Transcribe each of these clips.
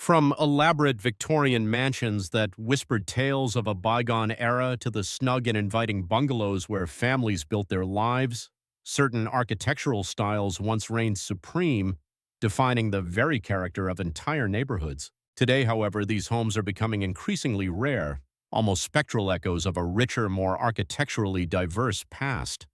From elaborate Victorian mansions that whispered tales of a bygone era to the snug and inviting bungalows where families built their lives, certain architectural styles once reigned supreme, defining the very character of entire neighborhoods. Today, however, these homes are becoming increasingly rare, almost spectral echoes of a richer, more architecturally diverse past.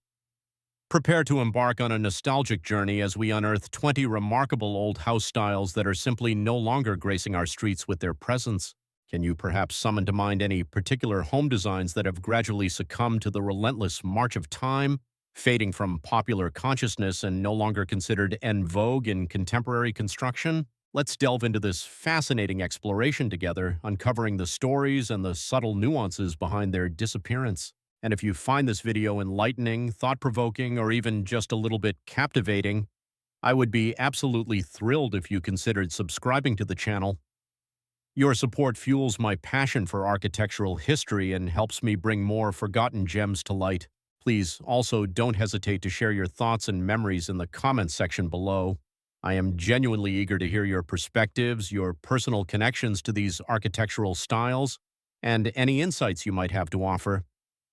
Prepare to embark on a nostalgic journey as we unearth 20 remarkable old house styles that are simply no longer gracing our streets with their presence. Can you perhaps summon to mind any particular home designs that have gradually succumbed to the relentless march of time, fading from popular consciousness and no longer considered en vogue in contemporary construction? Let's delve into this fascinating exploration together, uncovering the stories and the subtle nuances behind their disappearance. And if you find this video enlightening, thought-provoking, or even just a little bit captivating, I would be absolutely thrilled if you considered subscribing to the channel. Your support fuels my passion for architectural history and helps me bring more forgotten gems to light. Please also don't hesitate to share your thoughts and memories in the comments section below. I am genuinely eager to hear your perspectives, your personal connections to these architectural styles, and any insights you might have to offer.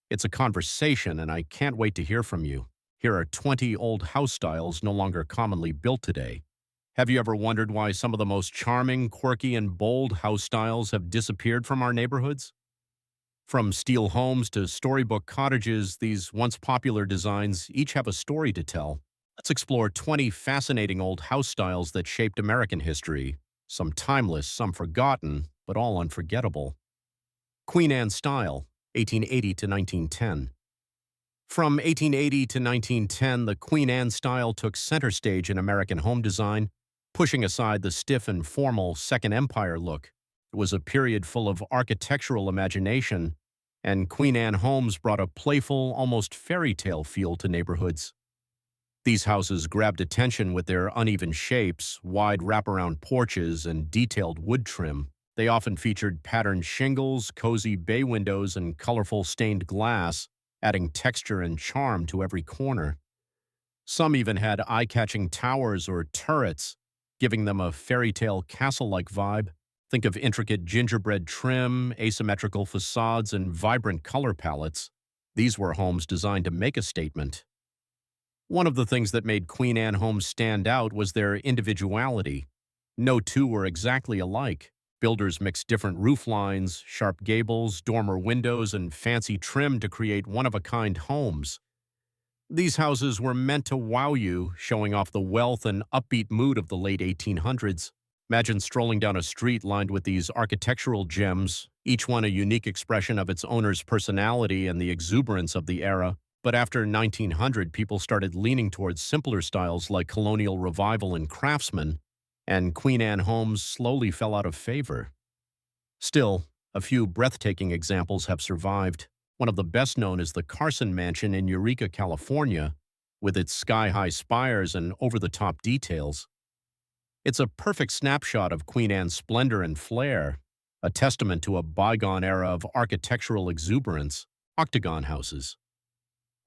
It's a conversation, and I can't wait to hear from you. Here are 20 old house styles no longer commonly built today. Have you ever wondered why some of the most charming, quirky, and bold house styles have disappeared from our neighborhoods? From steel homes to storybook cottages, these once popular designs each have a story to tell. Let's explore 20 fascinating old house styles that shaped American history. Some timeless, some forgotten, but all unforgettable. Queen Anne style. 1880 to 1910. From 1880 to 1910, the Queen Anne style took center stage in American home design, pushing aside the stiff and formal Second Empire look. It was a period full of architectural imagination, and Queen Anne homes brought a playful, almost fairy tale feel to neighborhoods. These houses grabbed attention with their uneven shapes, wide wraparound porches, and detailed wood trim. They often featured patterned shingles, cozy bay windows, and colorful stained glass, adding texture and charm to every corner. Some even had eye-catching towers or turrets, giving them a fairy tale castle-like vibe. Think of intricate gingerbread trim, asymmetrical facades, and vibrant color palettes. These were homes designed to make a statement. One of the things that made Queen Anne homes stand out was their individuality. No two were exactly alike. Builders mixed different roof lines, sharp gables, dormer windows, and fancy trim to create one-of-a-kind homes. These houses were meant to wow you, showing off the wealth and upbeat mood of the late 1800s. Imagine strolling down a street lined with these architectural gems, each one a unique expression of its owner's personality and the exuberance of the era. But after 1900, people started leaning towards simpler styles like Colonial Revival and Craftsman, and Queen Anne homes slowly fell out of favor. Still, a few breathtaking examples have survived. One of the best known is the Carson Mansion in Eureka, California, with its sky-high spires and over-the-top details. It's a perfect snapshot of Queen Anne's splendor and flair, a testament to a bygone era of architectural exuberance. Octagon houses.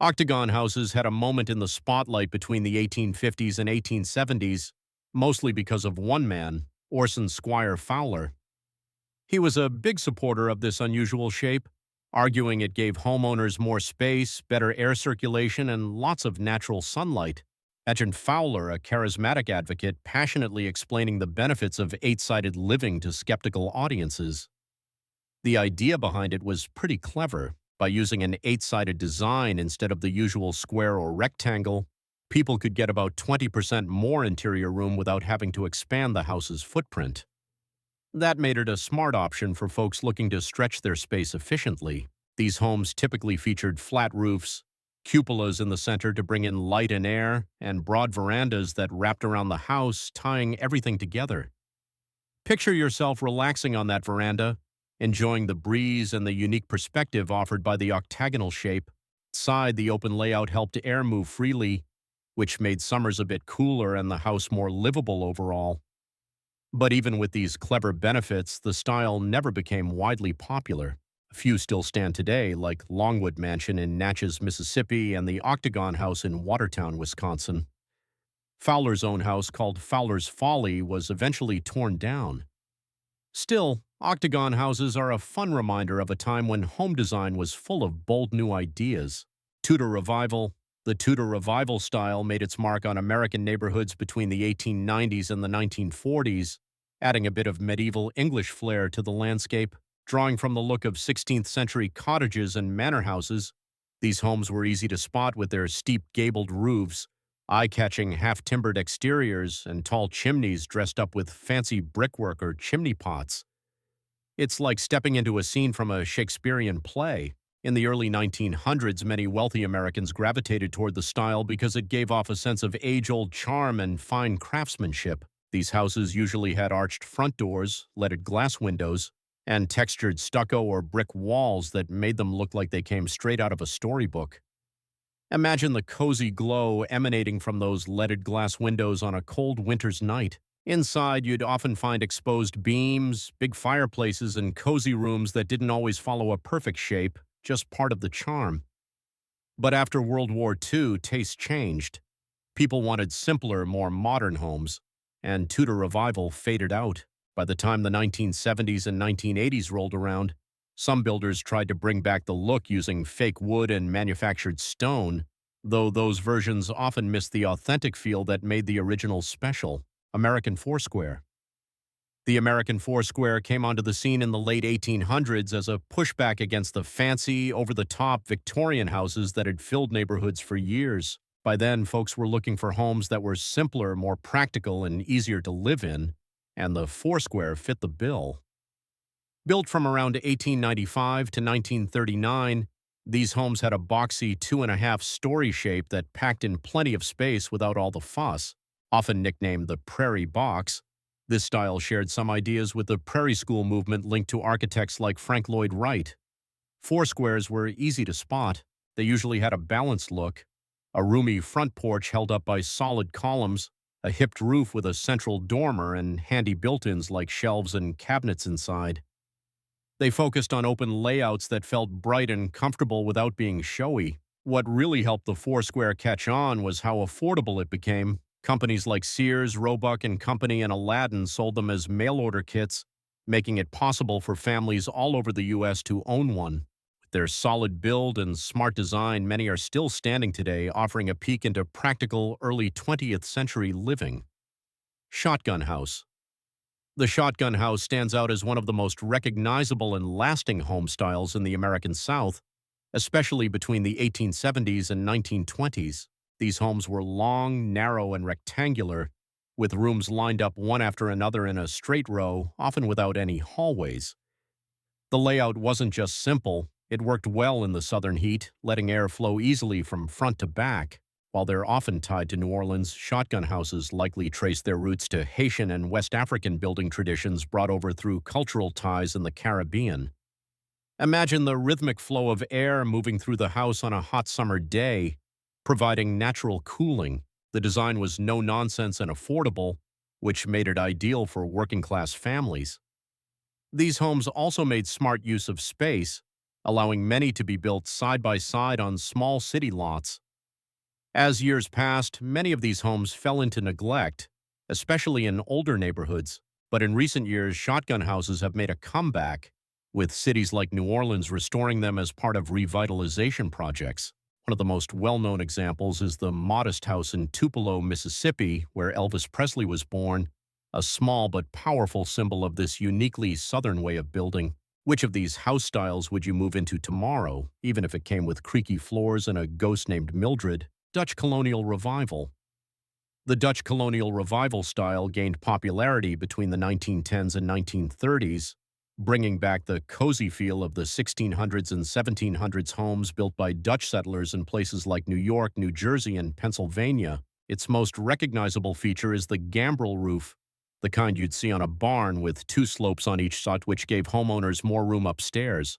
Octagon houses had a moment in the spotlight between the 1850s and 1870s, mostly because of one man, Orson Squire Fowler. He was a big supporter of this unusual shape, arguing it gave homeowners more space, better air circulation, and lots of natural sunlight. Imagine Fowler, a charismatic advocate, passionately explaining the benefits of eight-sided living to skeptical audiences. The idea behind it was pretty clever. By using an eight-sided design instead of the usual square or rectangle, people could get about 20% more interior room without having to expand the house's footprint. That made it a smart option for folks looking to stretch their space efficiently. These homes typically featured flat roofs, cupolas in the center to bring in light and air, and broad verandas that wrapped around the house, tying everything together. Picture yourself relaxing on that veranda, enjoying the breeze and the unique perspective offered by the octagonal shape. Inside, the open layout helped air move freely, which made summers a bit cooler and the house more livable overall. But even with these clever benefits, the style never became widely popular. A few still stand today, like Longwood Mansion in Natchez, Mississippi, and the Octagon House in Watertown, Wisconsin. Fowler's own house, called Fowler's Folly, was eventually torn down. Still, octagon houses are a fun reminder of a time when home design was full of bold new ideas. Tudor Revival. The Tudor Revival style made its mark on American neighborhoods between the 1890s and the 1940s, adding a bit of medieval English flair to the landscape. Drawing from the look of 16th century cottages and manor houses, these homes were easy to spot with their steep gabled roofs, eye-catching half-timbered exteriors, and tall chimneys dressed up with fancy brickwork or chimney pots. It's like stepping into a scene from a Shakespearean play. In the early 1900s, many wealthy Americans gravitated toward the style because it gave off a sense of age-old charm and fine craftsmanship. These houses usually had arched front doors, leaded glass windows, and textured stucco or brick walls that made them look like they came straight out of a storybook. Imagine the cozy glow emanating from those leaded glass windows on a cold winter's night. Inside, you'd often find exposed beams, big fireplaces, and cozy rooms that didn't always follow a perfect shape, just part of the charm. But after World War II, tastes changed. People wanted simpler, more modern homes, and Tudor Revival faded out. By the time the 1970s and 1980s rolled around, some builders tried to bring back the look using fake wood and manufactured stone, though those versions often missed the authentic feel that made the original special. American Foursquare. The American Foursquare came onto the scene in the late 1800s as a pushback against the fancy, over-the-top Victorian houses that had filled neighborhoods for years. By then, folks were looking for homes that were simpler, more practical, and easier to live in, and the Foursquare fit the bill. Built from around 1895 to 1939, these homes had a boxy 2.5-story shape that packed in plenty of space without all the fuss. Often nicknamed the Prairie Box, this style shared some ideas with the Prairie School movement linked to architects like Frank Lloyd Wright. Foursquares were easy to spot. They usually had a balanced look, a roomy front porch held up by solid columns, a hipped roof with a central dormer, and handy built-ins like shelves and cabinets inside. They focused on open layouts that felt bright and comfortable without being showy. What really helped the Foursquare catch on was how affordable it became. Companies like Sears, Roebuck and Company, and Aladdin sold them as mail-order kits, making it possible for families all over the U.S. to own one. With their solid build and smart design, many are still standing today, offering a peek into practical early 20th century living. Shotgun House. The shotgun house stands out as one of the most recognizable and lasting home styles in the American South, especially between the 1870s and 1920s. These homes were long, narrow, and rectangular, with rooms lined up one after another in a straight row, often without any hallways. The layout wasn't just simple, it worked well in the southern heat, letting air flow easily from front to back. While they're often tied to New Orleans, shotgun houses likely trace their roots to Haitian and West African building traditions brought over through cultural ties in the Caribbean. Imagine the rhythmic flow of air moving through the house on a hot summer day, providing natural cooling. The design was no-nonsense and affordable, which made it ideal for working-class families. These homes also made smart use of space, allowing many to be built side by side on small city lots. As years passed, many of these homes fell into neglect, especially in older neighborhoods, but in recent years, shotgun houses have made a comeback, with cities like New Orleans restoring them as part of revitalization projects. One of the most well-known examples is the modest house in Tupelo, Mississippi, where Elvis Presley was born, a small but powerful symbol of this uniquely Southern way of building. Which of these house styles would you move into tomorrow, even if it came with creaky floors and a ghost named Mildred? Dutch Colonial Revival. The Dutch Colonial Revival style gained popularity between the 1910s and 1930s, bringing back the cozy feel of the 1600s and 1700s homes built by Dutch settlers in places like New York, New Jersey, and Pennsylvania. Its most recognizable feature is the gambrel roof, the kind you'd see on a barn with two slopes on each side, which gave homeowners more room upstairs.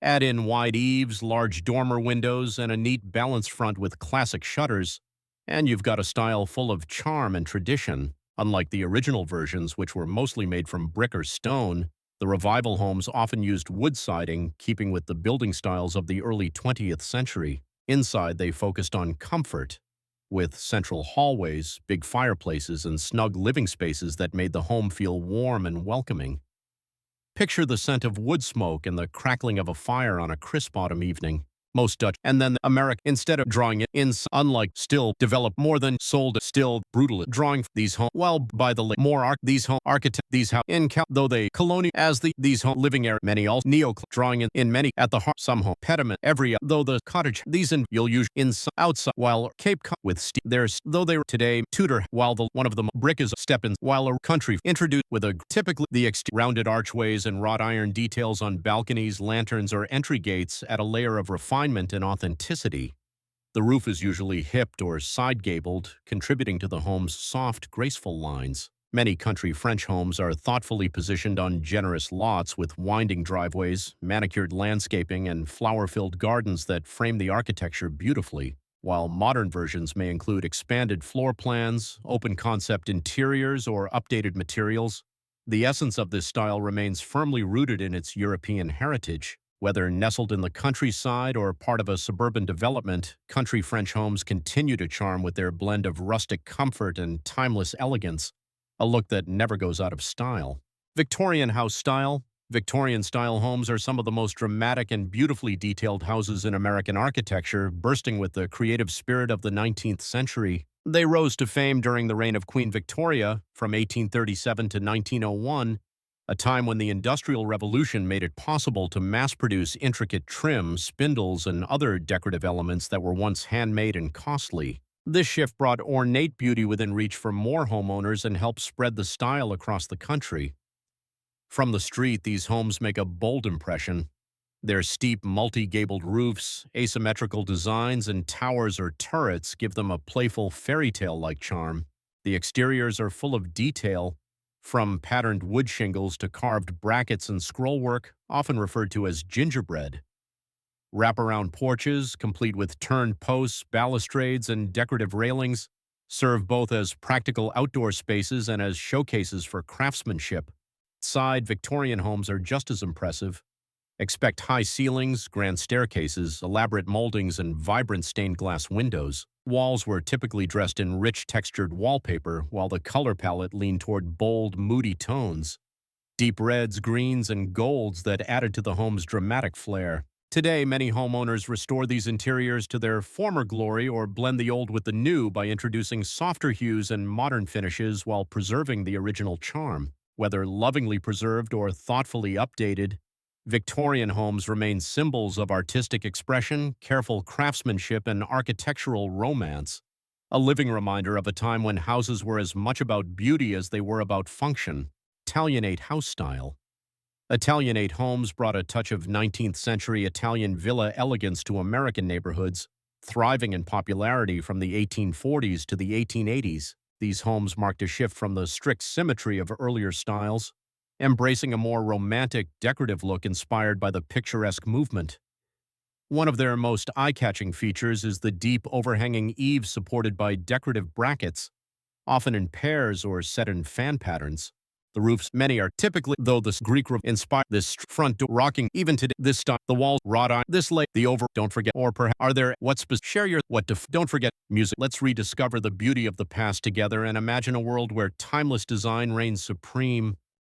Add in wide eaves, large dormer windows, and a neat balanced front with classic shutters, and you've got a style full of charm and tradition. Unlike the original versions, which were mostly made from brick or stone, the revival homes often used wood siding, keeping with the building styles of the early 20th century. Inside, they focused on comfort, with central hallways, big fireplaces, and snug living spaces that made the home feel warm and welcoming. Picture the scent of wood smoke and the crackling of a fire on a crisp autumn evening. Most Dutch and then American, instead of drawing it in, unlike still develop more than sold still brutal drawing these home while by the more these home architect these house in though they colonial as these home living area many all neo drawing in many at the heart some home pediment every though the cottage these in you'll use in outside while Cape with there's though they were today Tudor while the one of them brick is step in while a country introduced with a typically the rounded archways and wrought iron details on balconies, lanterns, or entry gates add a layer of refinement and authenticity. The roof is usually hipped or side-gabled, contributing to the home's soft, graceful lines. Many country French homes are thoughtfully positioned on generous lots with winding driveways, manicured landscaping, and flower-filled gardens that frame the architecture beautifully, while modern versions may include expanded floor plans, open-concept interiors, or updated materials. The essence of this style remains firmly rooted in its European heritage. Whether nestled in the countryside or part of a suburban development, country French homes continue to charm with their blend of rustic comfort and timeless elegance, a look that never goes out of style. Victorian house style. Victorian-style homes are some of the most dramatic and beautifully detailed houses in American architecture, bursting with the creative spirit of the 19th century. They rose to fame during the reign of Queen Victoria, from 1837 to 1901, a time when the Industrial Revolution made it possible to mass-produce intricate trim, spindles, and other decorative elements that were once handmade and costly. This shift brought ornate beauty within reach for more homeowners and helped spread the style across the country. From the street, these homes make a bold impression. Their steep, multi-gabled roofs, asymmetrical designs, and towers or turrets give them a playful fairy tale-like charm. The exteriors are full of detail, from patterned wood shingles to carved brackets and scrollwork, often referred to as gingerbread. Wraparound porches, complete with turned posts, balustrades, and decorative railings, serve both as practical outdoor spaces and as showcases for craftsmanship. Side Victorian homes are just as impressive. Expect high ceilings, grand staircases, elaborate moldings, and vibrant stained glass windows. Walls were typically dressed in rich textured wallpaper, while the color palette leaned toward bold, moody tones. Deep reds, greens, and golds that added to the home's dramatic flair. Today, many homeowners restore these interiors to their former glory or blend the old with the new by introducing softer hues and modern finishes while preserving the original charm. Whether lovingly preserved or thoughtfully updated, Victorian homes remain symbols of artistic expression, careful craftsmanship, and architectural romance, a living reminder of a time when houses were as much about beauty as they were about function. Italianate house style. Italianate homes brought a touch of 19th-century Italian villa elegance to American neighborhoods, thriving in popularity from the 1840s to the 1880s. These homes marked a shift from the strict symmetry of earlier styles, embracing a more romantic, decorative look inspired by the picturesque movement. One of their most eye-catching features is the deep, overhanging eaves supported by decorative brackets, often in pairs or set in fan patterns. The roofs, many are typically, though this Greek roof inspired this front door rocking even today. This style, the walls, wrought iron, this lay, the over, don't forget, or perhaps, are there, share your, don't forget, music. Let's rediscover the beauty of the past together and imagine a world where timeless design reigns supreme.